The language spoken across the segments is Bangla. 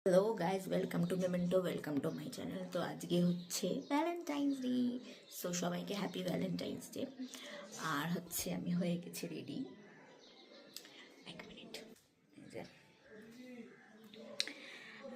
Hello guys, welcome to memento, welcome to my channel. তো আজকে হচ্ছে ভ্যালেন্টাইন্স ডে, সো সবাইকে হ্যাপি ভ্যালেন্টাইন্স ডে। আর হচ্ছে আমি হয়ে গেছি রেডি। এক মিনিট,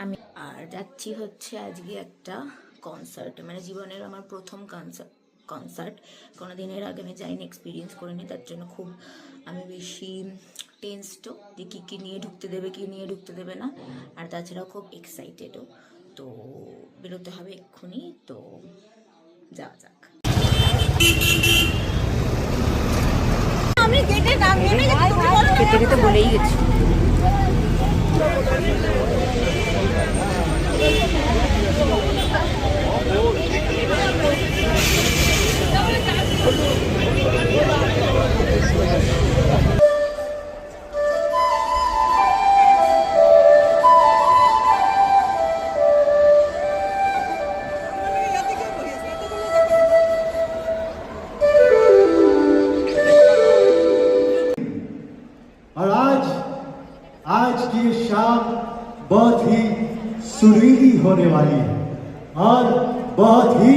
আমি আর যাচ্ছি হচ্ছে আজকে একটা কনসার্ট, মানে জীবনের আমার প্রথম কনসার্ট। কোনো দিনের আগে আমি যাইনি, এক্সপিরিয়েন্স করিনি, তার জন্য খুব আমি বেশি টেন্সডও যে কী নিয়ে ঢুকতে দেবে, কী নিয়ে ঢুকতে দেবে না। আর তাছাড়াও খুব এক্সাইটেডও। তো বেরোতে হবে এক্ষুনি, তো যাওয়া যাক। কেটে কেটে বলেই গেছি। और आज की ये शाम बहुत ही सुरीली होने वाली है और बहुत ही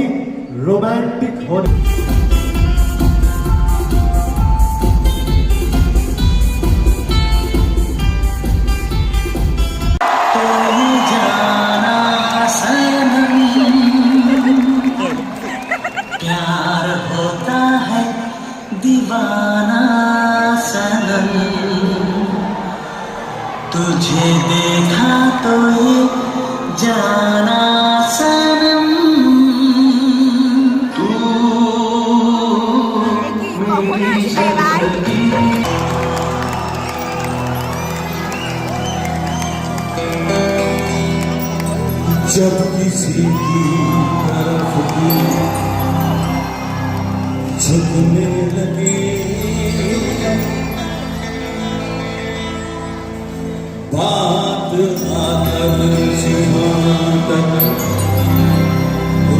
रोमांटिक होने प्यार होता है दीवाना सनम, तुझे देखा तो ये जाना सनम, तू मेरी जिंदगी। जब किसी की तरफ भी झुकने लगे, बात आकर सीमा तक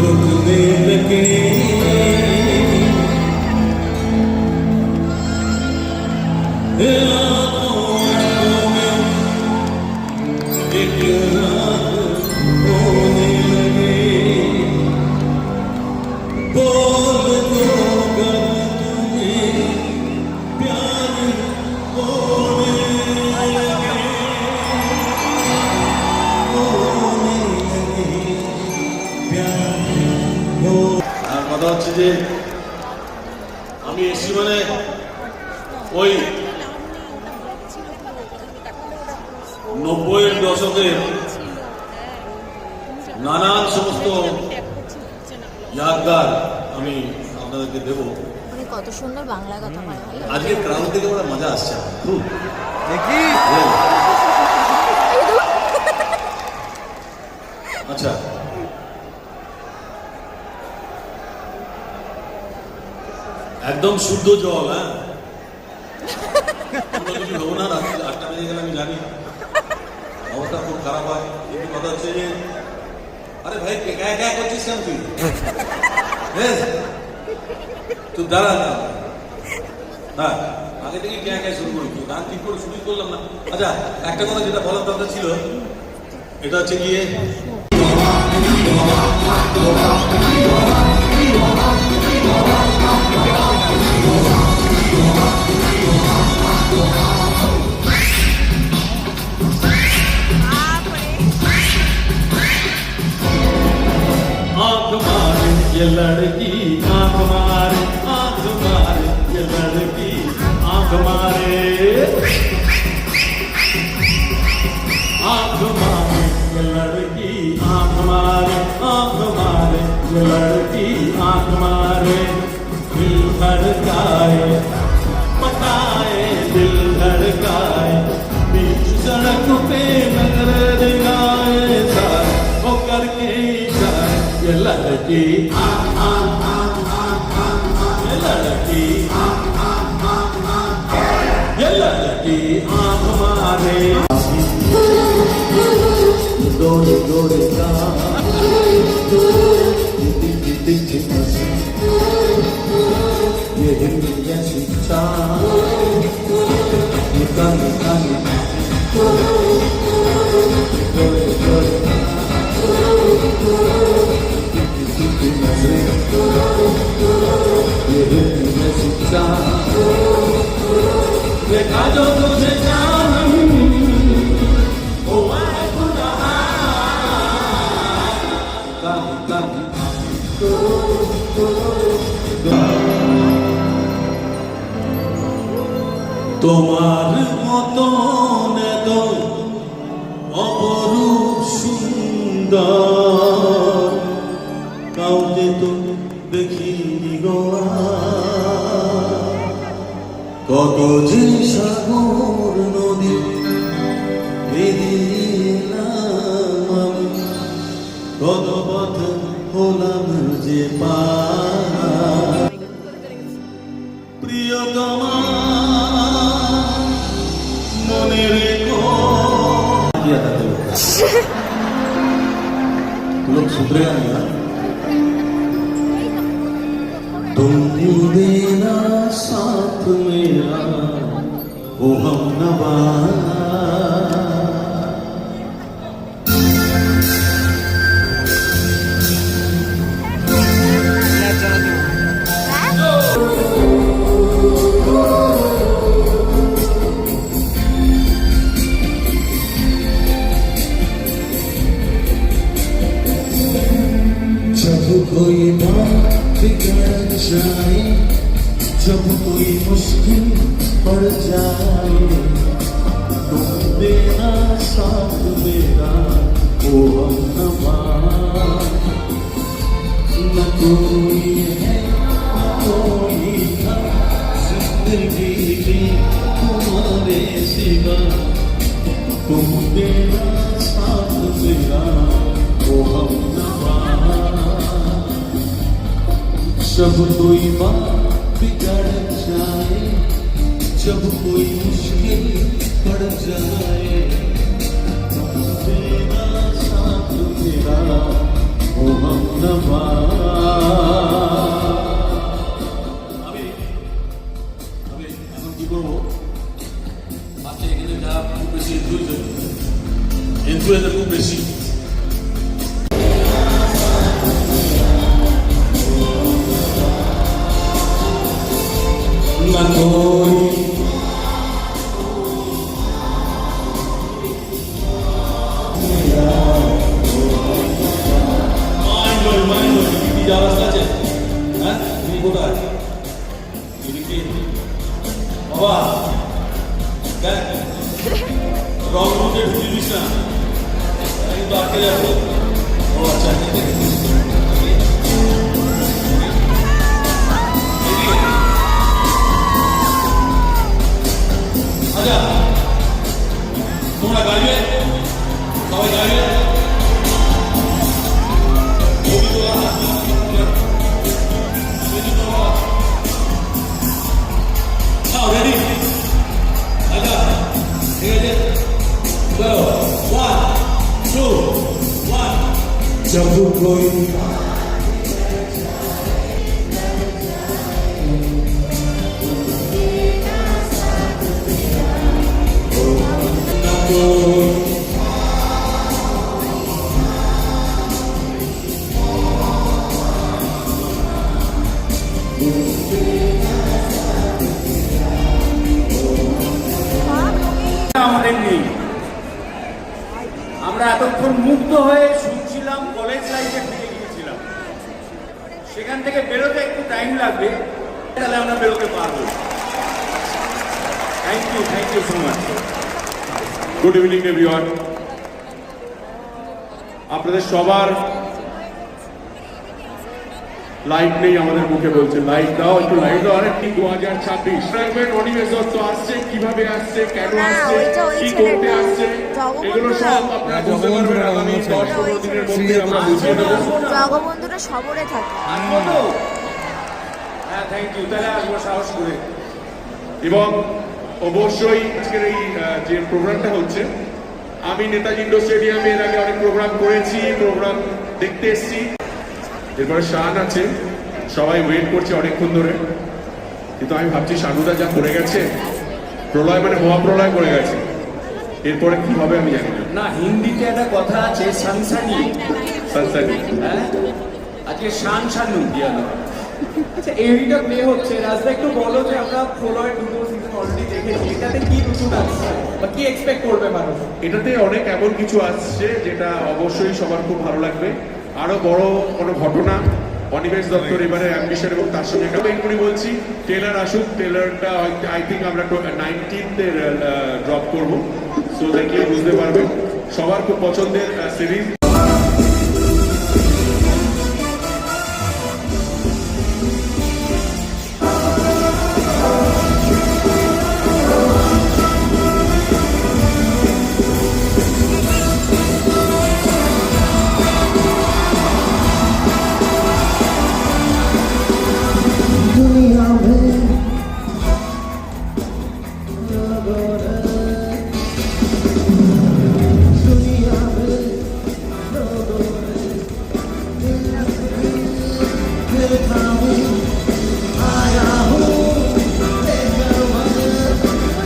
रुकने लगे, आँखों में एक रात होने लगे, बोल दो कर तुम्हें प्यार होने लगे, प्यार हो। আর কথা হচ্ছে যে আমি এসছি মানে ওই 90-এর দশকের নানান সমস্ত ইয়াদগার আমি আপনাদেরকে দেব। মানে কত সুন্দর বাংলা কথা হয়। আজকে ক্রাউড থেকে বড় মজা আসছে আমার খুব। দেখি আচ্ছা, একদম শুদ্ধ জল। হ্যাঁ, কিছু হবো না। রাত্রি 8টা বেজে গেলে আমি জানি অবস্থা খুব খারাপ হয়, কিন্তু কথা হচ্ছে যে আরে ভাই ক্যা করছিস কেন তুই? তুই দাঁড়া না। হ্যাঁ, আগে থেকে ক্যা শুরু করি, গান ঠিক করে শুরু করলাম না। আচ্ছা, একটা কথা যেটা বলার দরকার ছিল, এটা হচ্ছে গিয়ে आँख मारे ये लड़की, आँख मारे, आँख मारे ये लड़की, आँख मारे, आँख मारे ये लड़की, आँख मारे, आँख मारे ये लड़की, आँख मारे, दिल धड़काए पटाए, दिल धड़काए, बीच सड़क पे नजर दिखाए, सार वो करके ये लड़की, ये लड़की, ये लड़की आँख मारे, गोरे गोरे का ये हिंदी शिक्षा, ये कान कान गोरे गोरे जो तुझे जानम ओ मैं তোমার মতন এত অপরূপ সুন্দর কাউকে তো দেখিনি গো আর। কত যে সাগর নদী পেরিয়েলাম আমি, কত পথ হলাম যে পার। প্রিয়তমা মনে রেখো किया था तू लोग सुधरेगा नहीं ना। तुम ही देना साथ मेरा वो हम नवा। जब कोई बात बिगड़ जाए, जब कोई मुश्किल पड़ जाए, तुम देना साथ मेरा वो हम नवा। न कोई है न कोई था जिंदगी की तुम्हारे सिवा, तुम देना साथ मेरा वो हम नवा। जब कोई बात बिगड़ जाए, जब कोई मुश्किल पड़ जाए, तेरा साथ मेरा वो हम नवा। আমি এখন কি করবো? আজকে এখানে যা খুব বেশি ইনফ্লুয়েন্সার খুব বেশি। বাবা দেখ রং রুটে ঢুকিয়ে দিস না, কিন্তু আটকে যাবো। ও আচ্ছা আচ্ছা, তোমরা গাইবে, সবাই গাইবে। ছবি তোলা হাত ready? আচ্ছা ঠিক আছে, চলো 1 2 1। जब कोई আমাদের নেই। আমরা এতক্ষণ মুগ্ধ হয়ে শুনছিলাম, কলেজ লাইফে থেকে গিয়েছিলাম, সেখান থেকে বেরোতে একটু টাইম লাগবে, তাহলে আমরা বেরোতে পারবো। Thank you so much. Good evening everyone. আপনাদের সবার লাইট নেই আমাদের মুখে, বলছে লাইট দাও, একটু লাইট দাও। আরে কি 2026 রাখবেন, অনিমেষ দত্ত আসছে, কিভাবে আসছে, কেন আসছে, কি করতে আসছে, এগুলো সব আপনারা বুঝতে পারবেন আগামী 10-15 দিনের মধ্যে আমরা বুঝিয়ে দেবো। জগবন্ধুরা শহরে থাকে। আসবো তো? হ্যাঁ থ্যাংক ইউ, তাহলে আসবো সাহস করে। এবং অবশ্যই আজকের এই যে প্রোগ্রামটা হচ্ছে, আমি নেতাজি ইন্ডোর স্টেডিয়ামে এর আগে অনেক প্রোগ্রাম করেছি, প্রোগ্রাম দেখতে এসেছি। এরপরে শান আছে, সবাই ওয়েট করছে অনেকক্ষণ ধরে, কিন্তু আমি ভাবছি শানুদা যা করে গেছে, প্রলয় মানে মহাপ্রলয় করে গেছে, এরপরে কি হবে আমি জানি না। না, হিন্দিতে একটা কথা আছে সানসানি, সানসানি। হ্যাঁ আজকে শান শানু দিয়া না। আচ্ছা এরিটা প্লে হচ্ছে, রাজদা একটু বলো যে আমরা ফলোয়ার দুটো সিজন অলরেডি দেখেছি, এটাতে কি নতুন আসছে বা কি এক্সপেক্ট করবে মানুষ? এটাতে অনেক এমন কিছু আসছে যেটা অবশ্যই সবার খুব ভালো লাগবে। আরো বড় কোনো ঘটনা, অনিমেষ দত্তর এবারে অ্যাম্বিশন এবং তার সঙ্গে একটা এক্ষুনি বলছি ট্রেলার আসুক, ট্রেলারটা আই থিঙ্ক আমরা 19th ড্রপ করবো, সো দেখলেই বুঝতে পারবেন। সবার খুব পছন্দের সিরিজ। दुनिया में दुनिया में फिर हूँ आया हूँ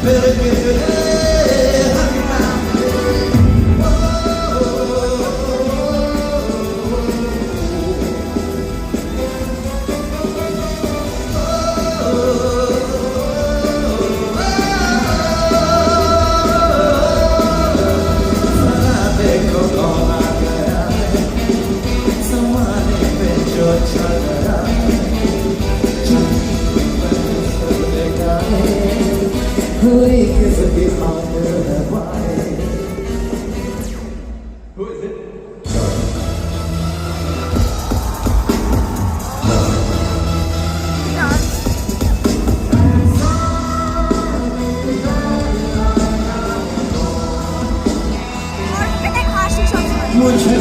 फिर হাসি সবসময় मुझे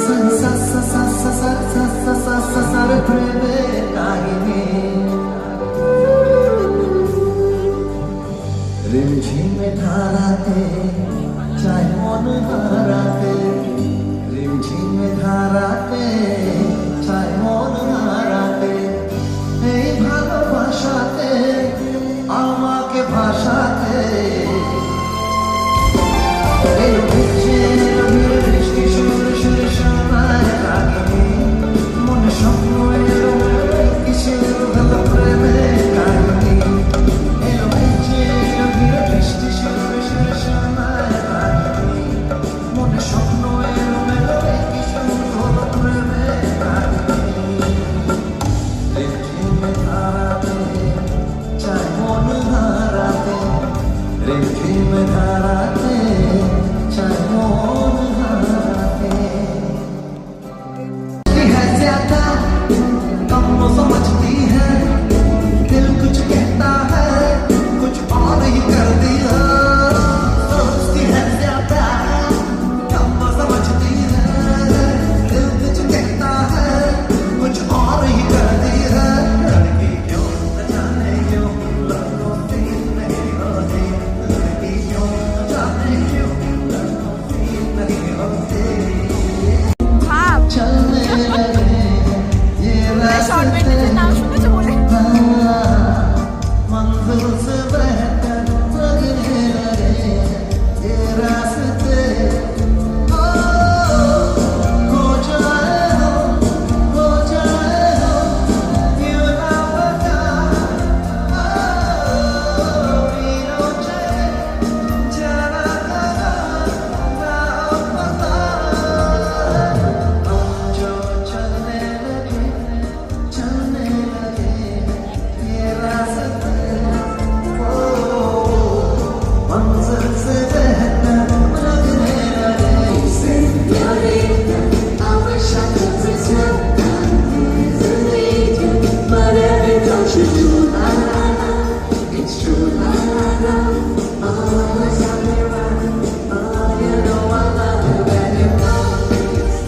Sa sa sa sa sa sa sa sa sa sa sa